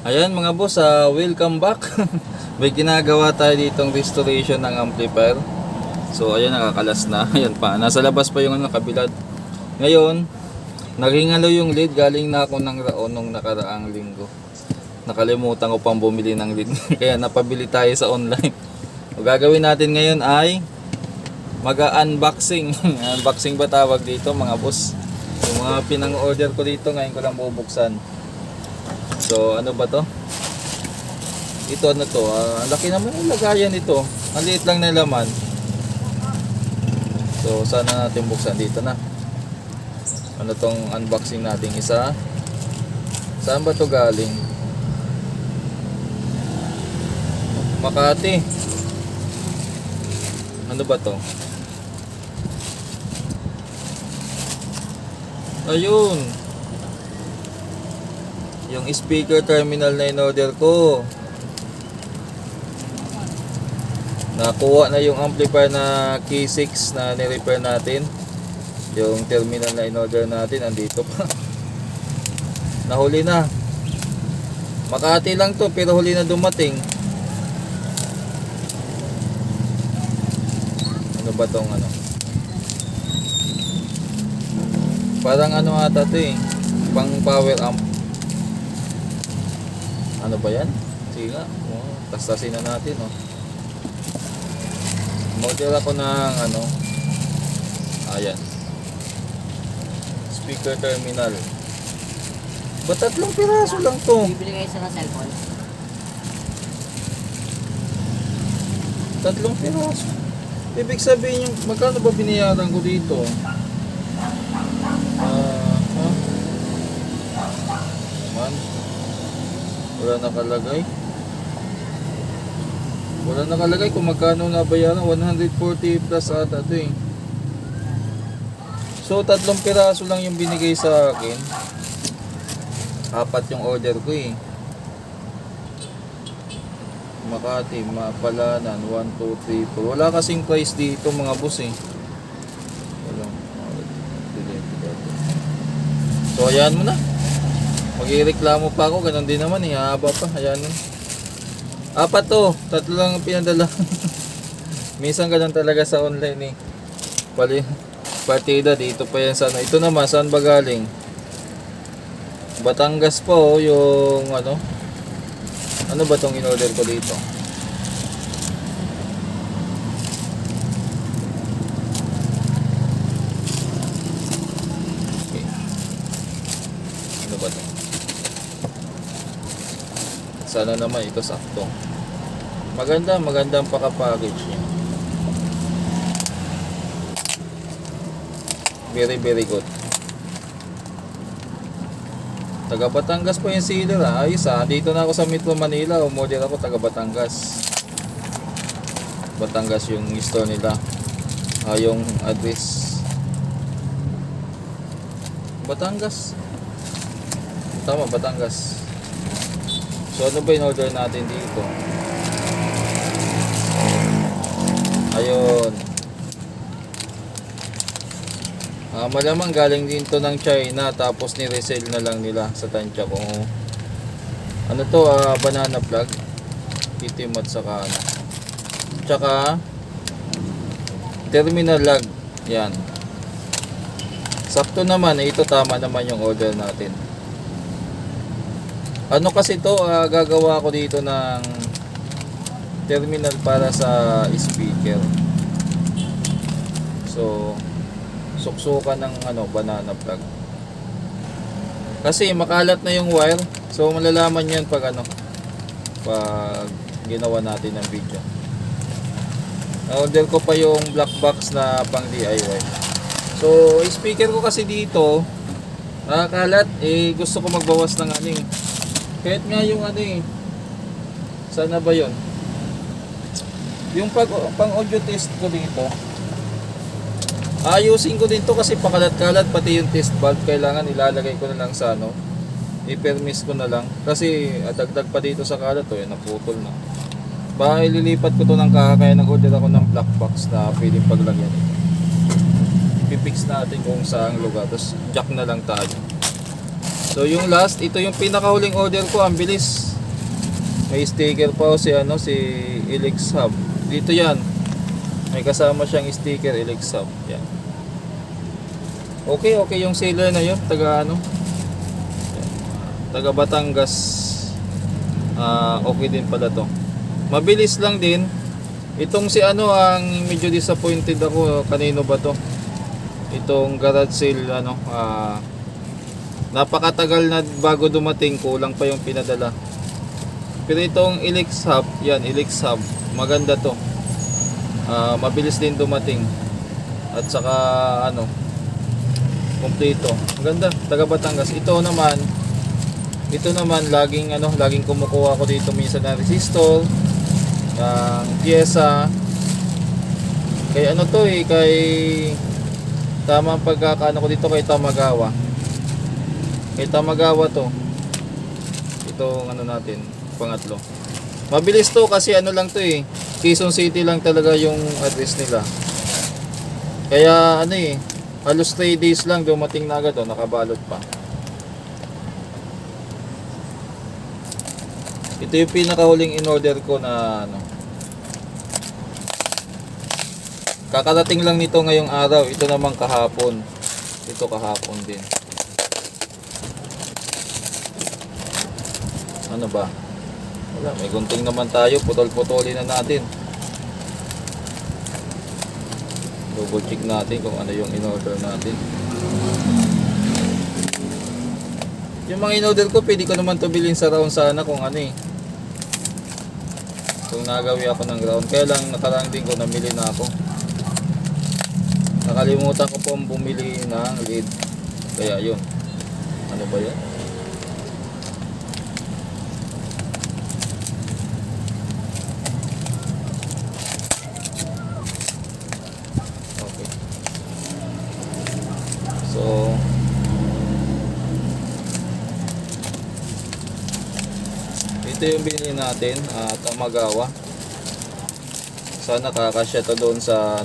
Ayan mga boss, welcome back. May ginagawa tayo ditong restoration ng amplifier. So ayan, nakakalas na. Ayan pa, nasa labas pa yung kabilad. Ngayon, naghingalo yung lead. Galing na ako ng Raon nung nakaraang linggo. Nakalimutan ko pang bumili ng lead. Kaya napabili tayo sa online. O gagawin natin ngayon ay mag-unboxing. Unboxing ba tawag dito mga boss? Yung mga pinang-order ko dito, ngayon ko lang bubuksan. So ano ba to? Ito ano to? Ang laki naman yung lagayan nito. Ang liit lang na laman. So sana natin buksan dito na. Ano tong unboxing nating isa? Saan ba to galing? Makati. Ano ba to? Ayun. Yung speaker terminal na in-order ko. Nakuha na yung amplifier na K6 na ni-repair natin. Yung terminal na in-order natin, andito pa. Nahuli na. Makati lang to, pero huli na dumating. Ano ba tong ano? Parang ano ata to eh. Pang power amp. Ano ba yan? Sige nga. Oh, tastasin na natin. Oh. Model ako ng ano. Ayan. Speaker terminal. Ba't 3 piraso lang to? Bibili kayo sa cellphone? 3 piraso. Ibig sabihin yung magkano ba binayaran ko dito? Man. Wala nakalagay. Wala nakalagay kung magkano nabayaran. 140 plus ata ito eh. So 3 piraso lang yung binigay sa akin. 4 yung order ko eh. Makati, Mapalanan, 1, 2, 3, 4. Wala kasing price dito mga boss eh. Wala. So ayan mo na. Magreklamo pa ako, ganun din naman eh, haba pa, ayan. 4 to, 3 lang ang pinadala. Minsan ganun talaga sa online eh. Partida dito pa yan sana. Ito naman, saan ba galing? Batangas po oh, yung ano. Ano ba tong in-order ko dito? Okay. Ano ba to? Sana naman ito sakto. Magandang paka-package niya. Very good. Taga Batangas po yung sealer ha. Ayos ha. Dito na ako sa Metro Manila. Umorder ako taga Batangas. Batangas yung store nila. Yung address. Batangas. Tama, Batangas. So ano ba in-order natin dito? Ayun. Malamang galing din to ng China, tapos ni-resell na lang nila sa tansya ko. Ano to, banana plug. Itim at saka ano. Tsaka terminal lag. Yan. Sakto naman, ito tama naman yung order natin. Ano kasi to, gagawa ko dito ng terminal para sa speaker. So suksukan ng ano, banana plug. Kasi makalat na yung wire. So malalaman yan pag ano, pag ginawa natin ng video. Order ko pa yung black box na pang DIY. So speaker ko kasi dito nakakalat eh, gusto ko magbawas ng ano eh. Kahit nga yung ano eh, sana ba yun? Yung pang audio test ko dito, ayusin ko din to kasi pakalat-kalat, pati yung test valve kailangan ilalagay ko na lang sa ano, i-permis ko na lang kasi dagdag pa dito sa kalat to, naputol na. Baka ililipat ko to ng kaya nag-order ako ng black box na pwedeng paglagyan. Pipix natin kung saang lugar, tapos jack na lang tayo. So yung last, ito yung pinakahuling order ko, ang bilis. May sticker pa si si Helix Hub. Dito yan. May kasama siyang sticker Helix Hub. Yan. Okay yung sealer na yun. Taga taga Batangas. Okay din pala to. Mabilis lang din. Itong si ang medyo disappointed ako. Kanino ba to? Itong garage sale napakatagal na bago dumating, kulang pa yung pinadala. Pero itong Helix Hub, yan, Helix Hub, maganda to. Mabilis din dumating. At saka kumpleto. Maganda, taga Batangas. Ito naman laging kumukuha ko dito minsan ng resistor, ng pyesa. Kay kay tamang pagkakaano ko dito kay Tamagawa. Kay Tamagawa to. Itong natin, pangatlo. Mabilis to kasi lang to Quezon City lang talaga yung address nila. Kaya halos 3 days lang dumating na agad nakabalot pa. Ito yung pinakahuling in order ko na kakarating lang nito ngayong araw. Ito naman kahapon. Ito kahapon din. Ano ba? Wala, may gunting naman tayo. Putol-putulin na natin. Double check natin kung ano yung in-order natin. Yung mga in-order ko, pwede ko naman to bilhin sa round sana kung kung nagawi ako ng ground. Kaya lang nakarang din ko namili na ako. Nakalimutan ko pong bumili ng lead. Kaya yun. Ano ba yan? Okay. So ito yung binili natin, Tamagawa. Sana kakasya to doon sa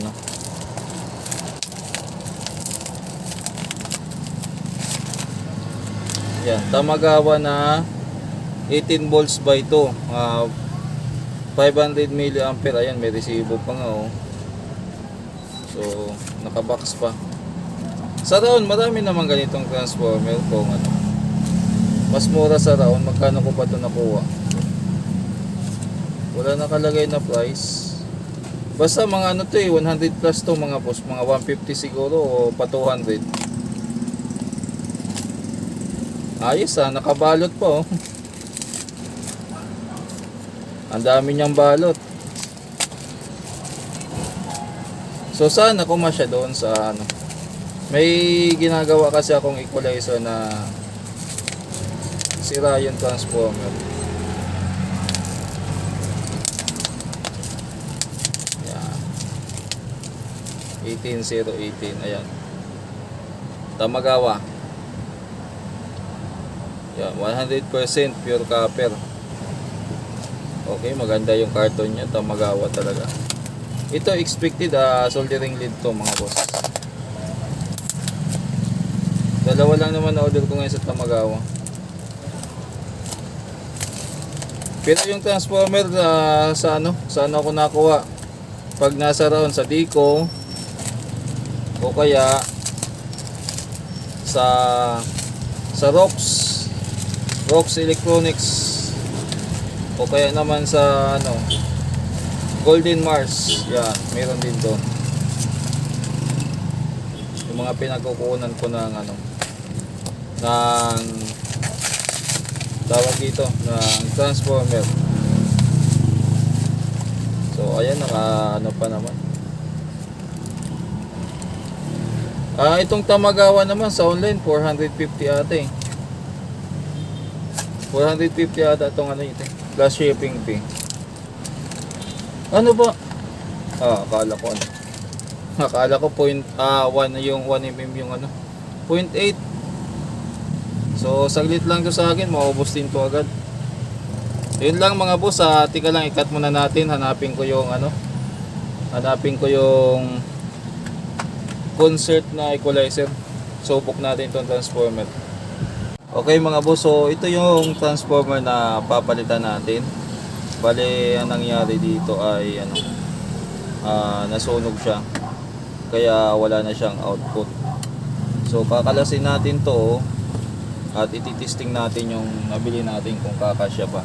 yan, Tamagawa na 18 volts by 2, 500 mA. Ayan, may resibo pa nga So nakabox pa. Sa round marami naman ganitong transformer kung mas mura sa round. Magkano ko ba ito nakuha? Wala nakalagay na price. Basta mga 100 plus to mga boss. Mga 150 siguro o pa 200. Ayos nakabalot pa Ang dami niyang balot. So sana kumasya doon sa may ginagawa kasi akong equalizer na sira yung transformer. Yan. 18018. Ayan. Tamagawa. Yan, 100% pure copper. Okay, maganda yung carton niya. Tamagawa talaga. Ito expected soldering lead to mga boss. Dalawa lang naman na order ko ngayon sa Tamagawa. Pero yung transformer sa ako nakuha? Pag nasa round sa Dico o kaya sa Rox Electronics o kaya naman sa Golden Mars. Yan, meron din doon. Yung mga pinagkukunan ko ng ng tawag dito ng transformer. So ayan, naka pa naman. Itong Tamagawa naman sa online 450 ata 450 ata itong ito plus shipping fee. Ano ba? Akala ko 1 yung 1mm yung 0.8. So saglit lang to sa akin, maubos din to agad. Yun lang mga boss, tika lang, ikat muna natin. Hanapin ko yung concert na equalizer. Subok natin itong transformer. Okay mga boss, so ito yung transformer na papalitan natin. Bale, ang nangyari dito ay ano, nasunog siya. Kaya wala na siyang output. So kakalasin natin to at ititesting natin yung nabili natin kung kakasya ba.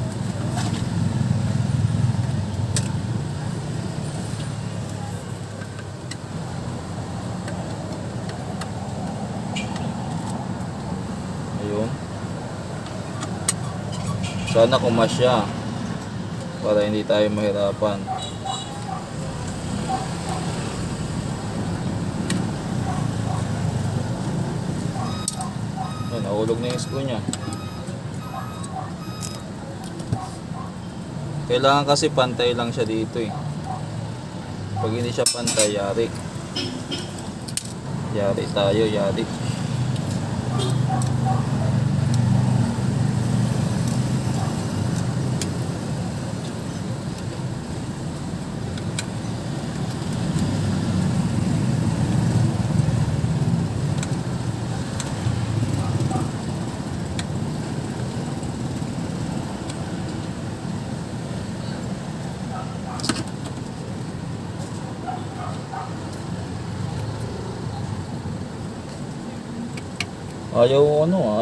Ayun. Sana kumasya para hindi tayo mahirapan. Ayun, nahulog na yung screw niya. Kailangan kasi pantay lang siya dito eh. Pag hindi siya pantay, yari. Yari tayo, yari.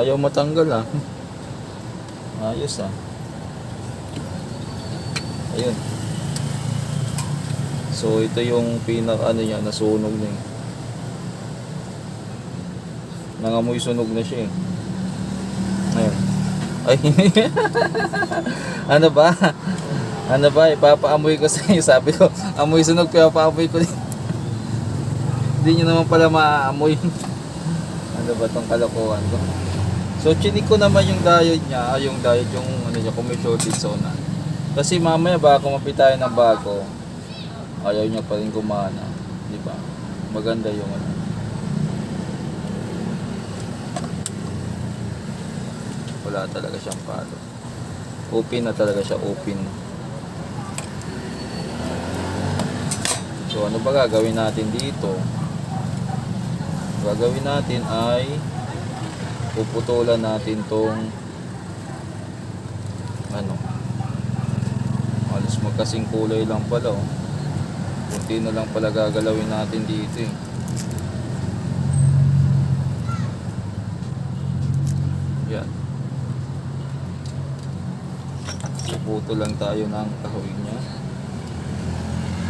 Ayaw matanggal ah. Ayos ah. Ayun. So ito yung pinaka niya, nasunog na eh. Nangamoy sunog na siya eh. Ayun. Ay. Ano ba? Ano ba? Ipapaamoy ko sa inyo. Sabi ko, amoy sunog, pinapaamoy ko din. Hindi nyo naman pala maaamoy. Ano ba tong kalokohan ko? So chinik ko naman yung diode niya, yung diode yung ano niya, kung may shorted zone na. Kasi mamaya baka kumapit tayo ng bago, ayaw niya pa rin gumana, di ba? Maganda yung ano. Wala talaga siyang palo. Open na talaga siya, open. So ano ba gagawin natin dito? Gagawin natin ay puputulan natin tong ano, halos magkasing kulay lang pala oh. Kunti na lang pala gagalawin natin dito eh. Yan, puputo lang tayo ng kahoy niya.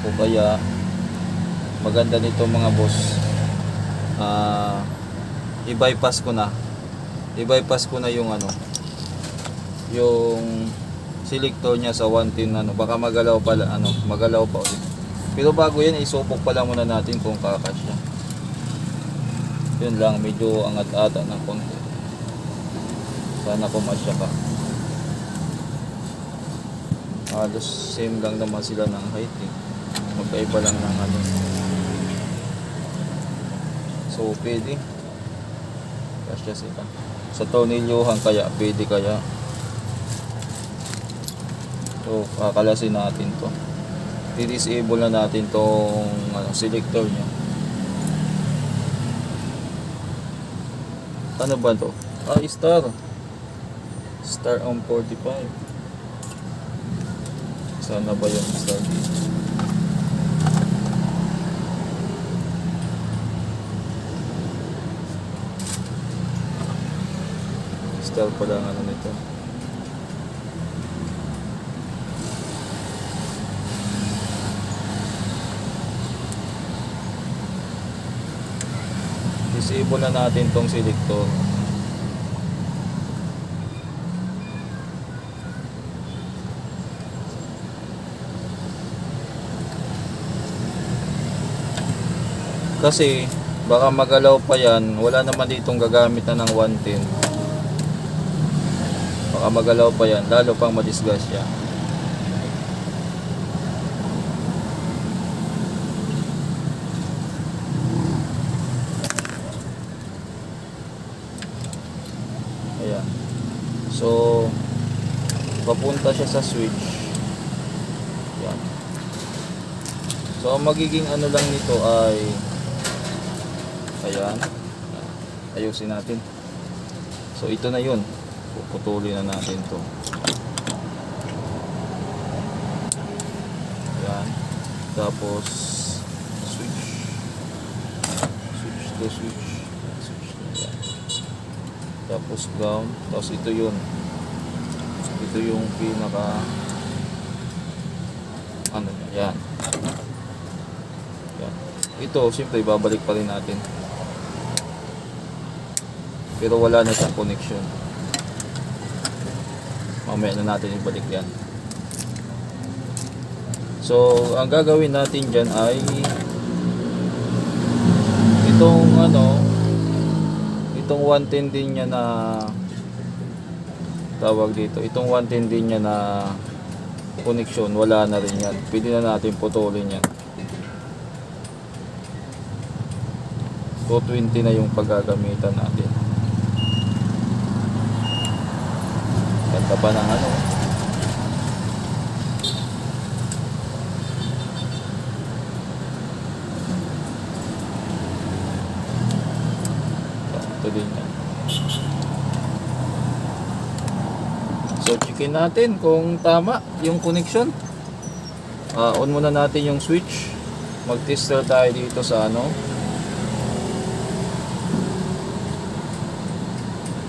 O kaya maganda nito mga boss, i-bypass ko na yung ano, yung selector niya sa 110 ano, baka magalaw pa ulit. Pero bago yan, isupok pala muna natin kung kakasya. Yun lang, medyo angat-ata ng konti. Sana kumasya ka. Halos same lang naman sila ng height eh. Magkaiba lang ng ano. So pwede. Kasya sila. Sa tornilyohan kaya pwede kaya. So kakalasin natin to. I-disable na natin tong ano, selector niya. Ano ba to? Star on 45. Sana ba yung star dito? Star pala ang ano nito. Disable na natin tong selector. Kasi baka magalaw pa yan, wala naman ditong gagamit na ng 110. Baka magalaw pa yan, lalo pang madisgrasya. Ayan. So papunta siya sa switch. Yan. So ang magiging ano lang nito ay ayan, ayusin natin. So ito na yun, puputulin na natin to. Tapos switch. Switch to switch. Switch to yan. Tapos ground. Tapos ito yun. Ito yung pinaka ano yan. Yan. Ito siyempre babalik pa rin natin. Pero wala na siyang connection. Mamaya na natin ibalik yan. So, ang gagawin natin dyan ay itong itong 110 din niya na tawag dito. Itong 110 din niya na connection, wala na rin yan. Pwede na natin putulin yan. 220 na yung paggagamitan natin. Ganda pa ng ito din yan. So checkin natin kung tama yung connection. On muna natin yung switch. Mag-tester tayo dito sa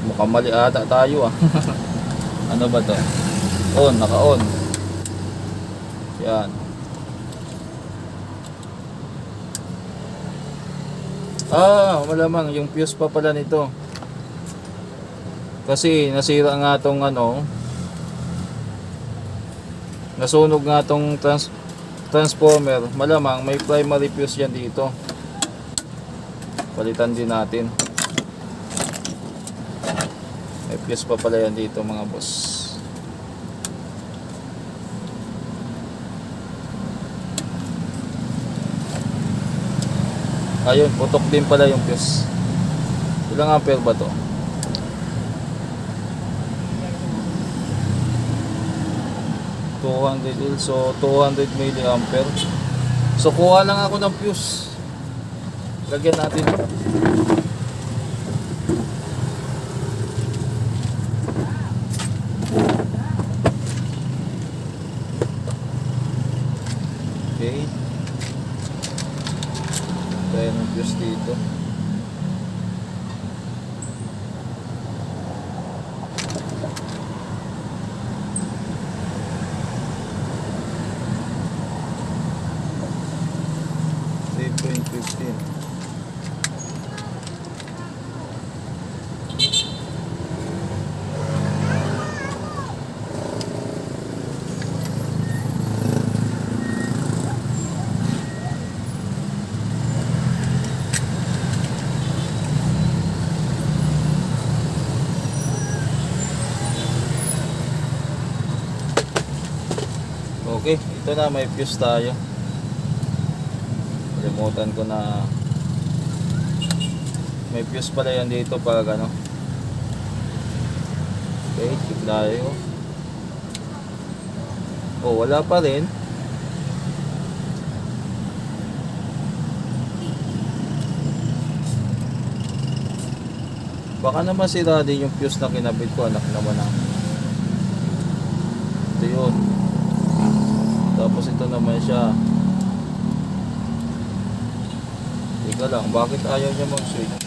mukhang mali ata tayo ano ba to? On, naka-on. Yan. Malamang yung fuse pa pala nito. Kasi nasira nga tong nasunog nga tong transformer. Malamang may primary fuse yan dito. Palitan din natin. May fuse pa pala yan dito mga boss. Ayun, putok din pala yung fuse. Ilang ampere ba to? So 200 milliampere. So kuha lang ako ng fuse. Lagyan natin. Okay. Kaya ng fuse dito. Okay, ito na, may fuse tayo. Kalimutan ko na may fuse pala yan dito pag Okay, check tayo. Wala pa rin. Baka naman sira din yung fuse na kinabit ko, anak naman ito yun. Tapos ito naman siya. Teka lang, bakit ayaw niya mag-switch?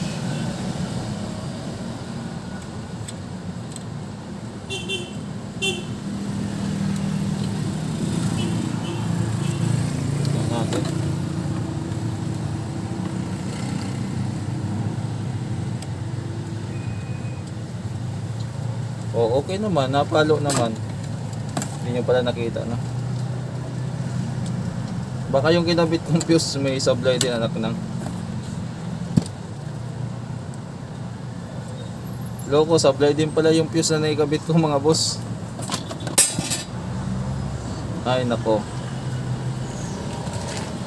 Tignan natin. Okay naman, napalo naman. Hindi nyo pala nakita, no? Baka yung kinabit kong fuse may sablay din, anak nang. Loko, sablay din pala yung fuse na naikabit ko mga boss. Ay nako.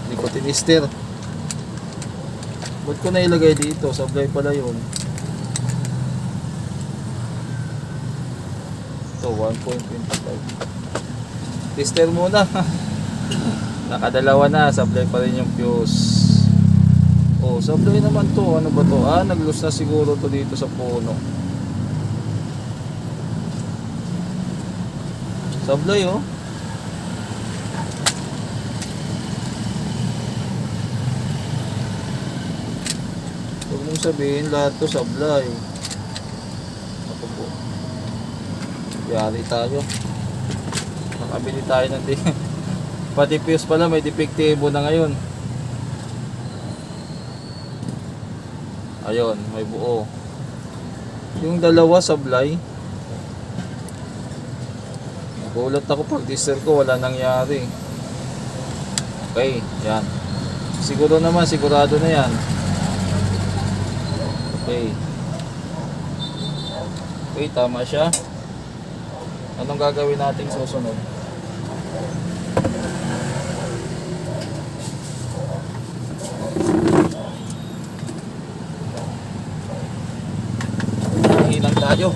Hindi ko tinister. Ba't ko na ilagay dito? Sablay pala yun. Ito 1.25. Tester muna. Nakadalawa na, supply pa rin yung fuse. Supply naman to. Ano ba to? Nag-loose na siguro to dito sa puno. Supply mong sabihin lahat to sablay. Ako po. Yari tayo. Nakabili tayo ng pati fuse pala may depektibo na ngayon. Ayun, may buo. Yung dalawa sablay. Nagulat ako pag tester ko wala nangyari. Okay, yan. Siguro naman, sigurado na yan. Okay. Okay, tama siya. Anong gagawin nating susunod? Hinang tayo.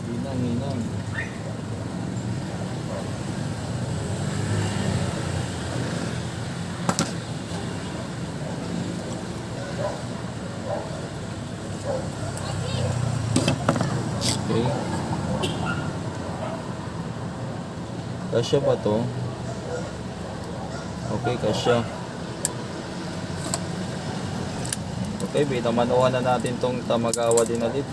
Hinang. Okay. Kasya ba to? Okay, kasya. Okay, binamanuhan na natin tong Tamagawa din ulit.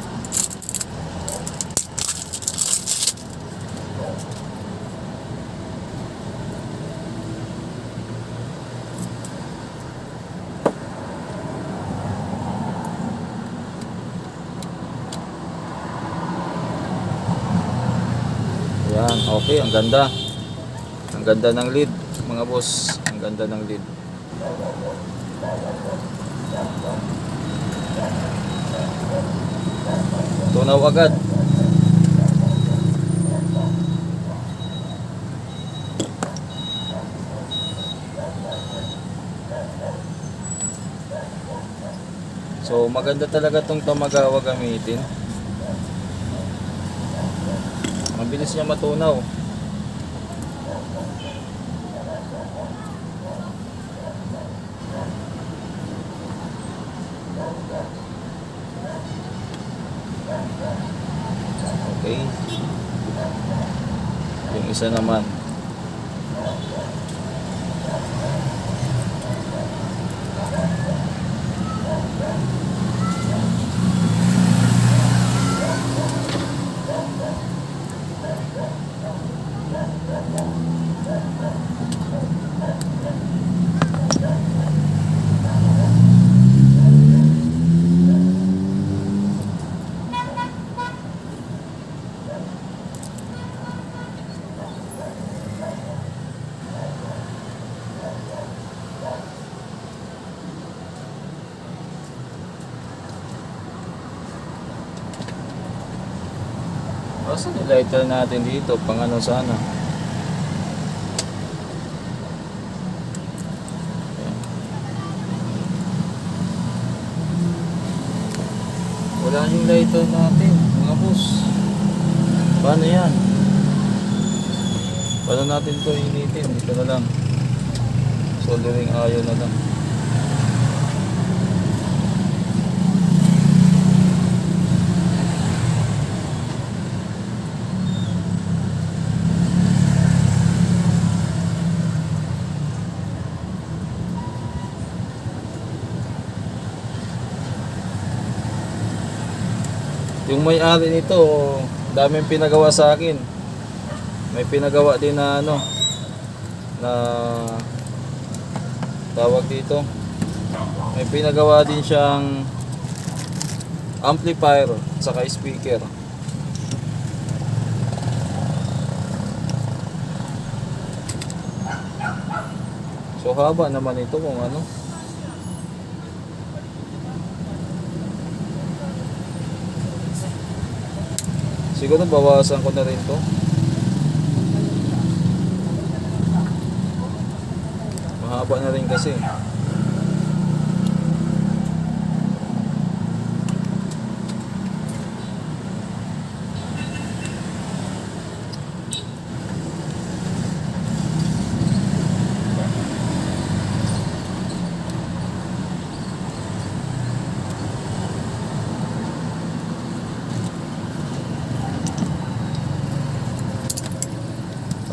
Yan, okay, ang ganda. Ang ganda ng lead, mga boss. Ang ganda ng lead. Tunaw agad. So maganda talaga tong Tamagawa gamitin. Mabilis niya matunaw. Okay. Yung isa naman. Basta nilighter natin dito, pang ano sana. Ayan. Wala yung lighter natin, mga boss. Paano yan? Paano natin to initin? Dito na lang. Soldering iron na lang. Yung may-ari nito, daming pinagawa sa akin. May pinagawa din na ano, na tawag dito. May pinagawa din siyang amplifier saka speaker. So haba naman ito kung ano. Siguro bawasan ko na rin to. Mahaba na rin kasi.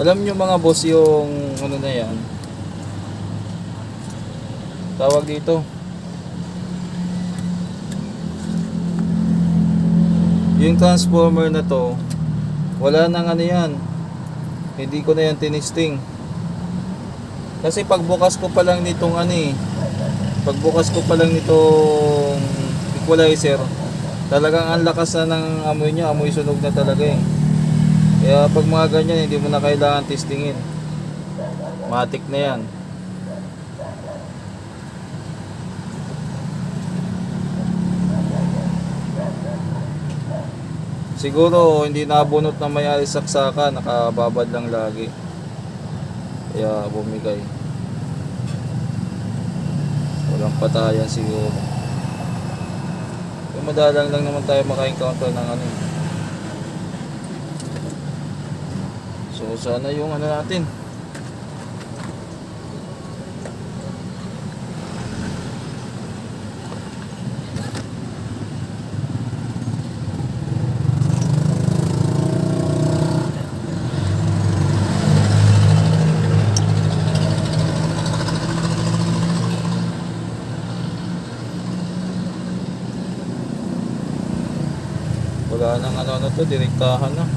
Alam nyo mga boss yung ano na yan, tawag dito, yung transformer na to, wala nang ano yan, hindi ko na yan tinisting. Kasi pagbukas ko pa lang nitong ano eh, pagbukas ko pa lang nitong equalizer, talagang ang lakas na ng amoy niya, amoy sunog na talaga eh. Kaya pag mga ganyan, hindi mo na kailangan testingin, matik na yan. Siguro hindi nabunot na may-ari saksaka, nakababad lang lagi, kaya bumigay. Walang patayan siguro. Yung madalang lang naman tayo maka-encounter ng ano. So sana yung ano natin, wala nang ano na to, direktahan na.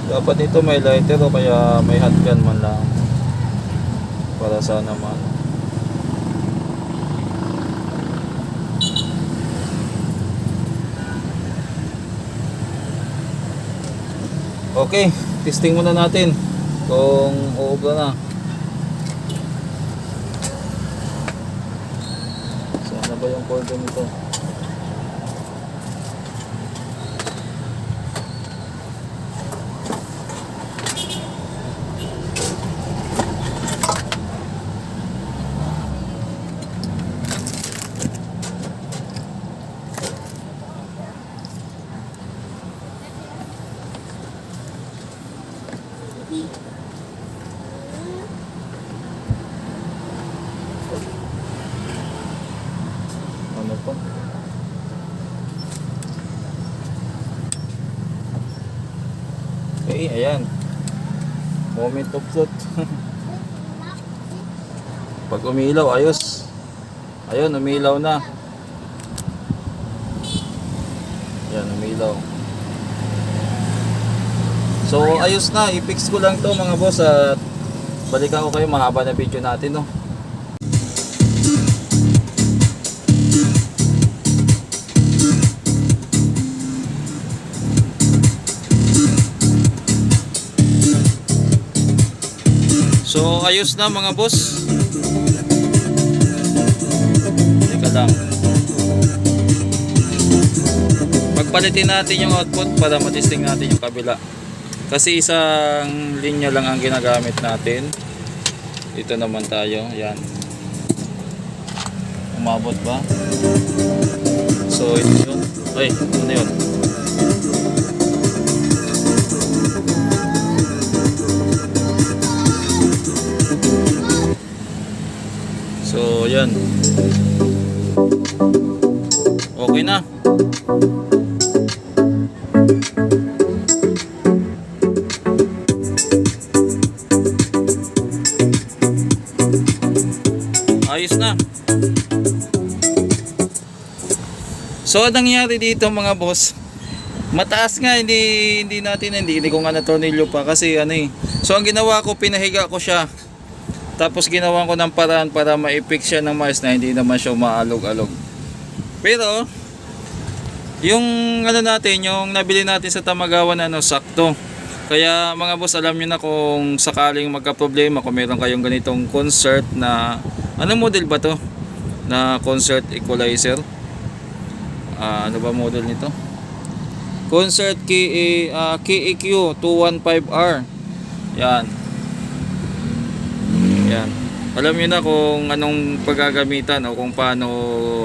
Dapat ito may lighter o kaya may handgun man lang, para sana naman. Okay, testing muna natin kung uubra na. Sana ba yung cordon nito? Ano pa? Okay, ayan. Moment of truth. Pag umilaw, ayos. Ayun, umilaw na. Ayan, umilaw. So, ayos na. I-fix ko lang to mga boss at balikan ko kayo, mahaba na video natin, no? So ayos na mga boss. Teka lang, pagpalitin natin yung output para matesting natin yung kabila, kasi isang linya lang ang ginagamit natin. Dito naman tayo, yan. Umabot ba? So ito yun. Ay, ano yun? So yan, okay na. Ayos na. So anong nangyari dito mga boss, Mataas nga, hindi ko nga natornilyo pa kasi ano eh. So ang ginawa ko, pinahiga ko siya. Tapos ginawa ko ng paraan para ma-fix siya ng mais na hindi naman siya maalog-alog. Pero yung ano natin, yung nabili natin sa Tamagawan, ano, sakto. Kaya mga boss, alam niyo na kung sakaling magka-problema, kung meron kayong ganitong concert na, anong model ba to? Na concert equalizer. Ano ba model nito? Concert KEQ 215R. Yan. Yan. Alam niyo na kung anong paggagamitan o kung paano,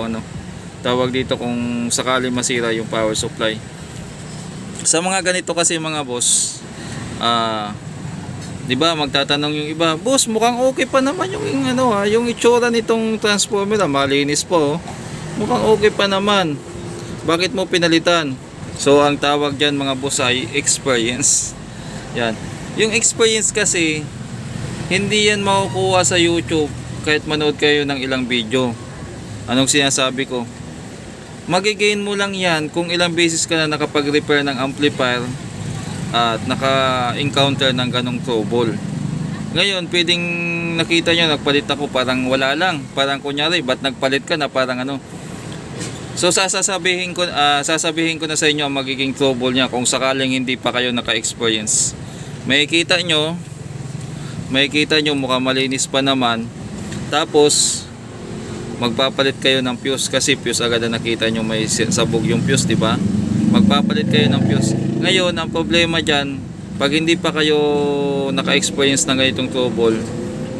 ano, tawag dito kung sakali masira yung power supply. Sa mga ganito kasi mga boss, 'di ba, magtatanong yung iba, "Boss, mukhang okay pa naman yung ano yung itsura nitong transformer, malinis po. Mukhang okay pa naman. Bakit mo pinalitan?" So ang tawag diyan mga boss ay experience. Yan. Yung experience kasi hindi yan makukuha sa YouTube kahit manood kayo ng ilang video. Anong sinasabi ko? Magigain mo lang yan kung ilang beses ka na nakapag-repair ng amplifier at naka-encounter ng ganong trouble. Ngayon, pwedeng nakita nyo, nagpalit ako, parang wala lang. Parang kunyari, ba't nagpalit ka na parang ano. So sasabihin ko na sa inyo ang magiging trouble niya kung sakaling hindi pa kayo naka-experience. Makikita nyo mukhang malinis pa naman. Tapos magpapalit kayo ng fuse kasi fuse agad na nakita nyo may sabog yung fuse, di ba? Magpapalit kayo ng fuse. Ngayon, ang problema dyan, pag hindi pa kayo naka-experience ng ganitong trouble,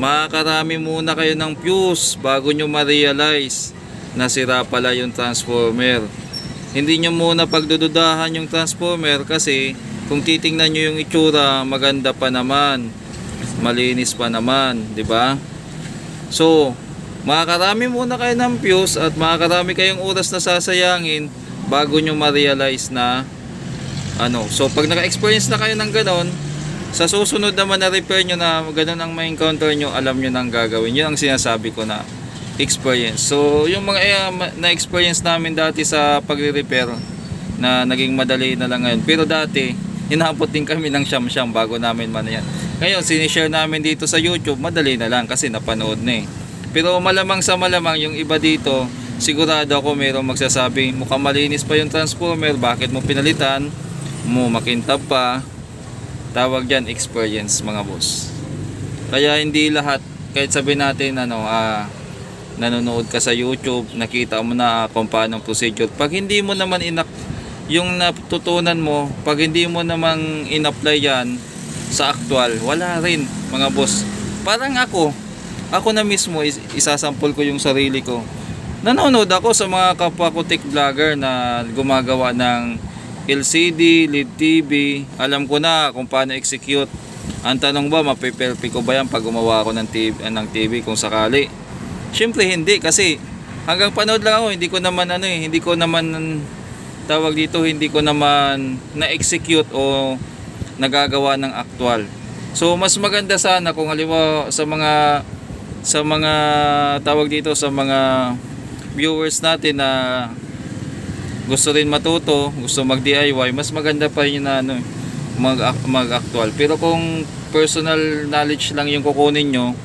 makakarami muna kayo ng fuse bago nyo ma-realize na sira pala yung transformer. Hindi nyo muna pagdududahan yung transformer kasi kung titingnan nyo yung itsura, maganda pa naman, malinis pa naman, di ba? So makakarami muna kayo ng fuse at makakarami kayong oras na sasayangin bago nyo ma-realize na ano. So pag naka-experience na kayo ng ganon, sa susunod naman na repair nyo na ganon ang ma-encounter nyo, alam nyo nang gagawin. Yun ang sinasabi ko na experience. So yung mga na-experience namin dati sa pagre-repair na naging madali na lang ngayon. Pero dati, hinabot din kami ng siyam-siyam bago namin man yan. Ngayon, sinishare namin dito sa YouTube, madali na lang kasi napanood na eh. Pero malamang sa malamang yung iba dito, sigurado ako mayroong magsasabi, mukhang malinis pa yung transformer, bakit mo pinalitan? Mo makintab pa. Tawag dyan experience mga boss. Kaya hindi lahat, kahit sabihin natin nanonood ka sa YouTube, nakita mo na kung paano procedure. Pag hindi mo naman yung natutunan mo, pag hindi mo namang in-apply yan sa actual, wala rin mga boss. Parang ako na mismo, isasampol ko yung sarili ko. Nanonood ako sa mga kapwa ko tech vlogger na gumagawa ng LCD, LED TV. Alam ko na kung paano execute. Ang tanong ba, mape-perfect ko ba yan pag gumawa ako ng TV kung sakali? Siyempre hindi, kasi hanggang panood lang ako, hindi ko naman na-execute o nagagawa ng actual. So mas maganda sana kung halimbawa sa mga tawag dito, sa mga viewers natin na gusto rin matuto, gusto mag-DIY, mas maganda pa yun na mag-actual. Pero kung personal knowledge lang yung kukunin nyo,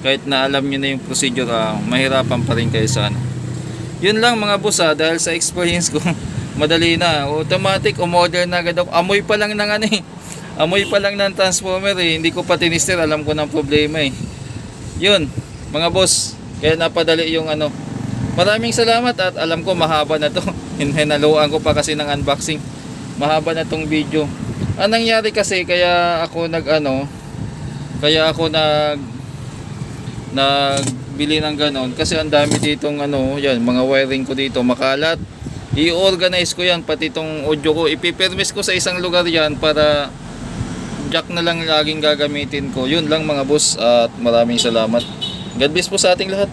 kahit na alam nyo na yung procedure, mahirapan pa rin kayo sa ano. Yun lang mga boss, dahil sa experience ko, madali na, automatic, umorder na agad ako. Amoy pa lang ng transformer eh. Hindi ko pa tinister, alam ko ng problema eh. Yun mga boss, kaya napadali yung ano. Maraming salamat at alam ko mahaba na to. Hinaluan ko pa kasi ng unboxing. Mahaba na tong video. Ang nangyari kasi kaya ako nagbili ng ganon kasi ang dami ditong yan, mga wiring ko dito makalat. I-organize ko yan, pati itong audio ko ipipermis ko sa isang lugar yan para jack na lang laging gagamitin ko. Yun lang mga boss at maraming salamat. God bless po sa ating lahat.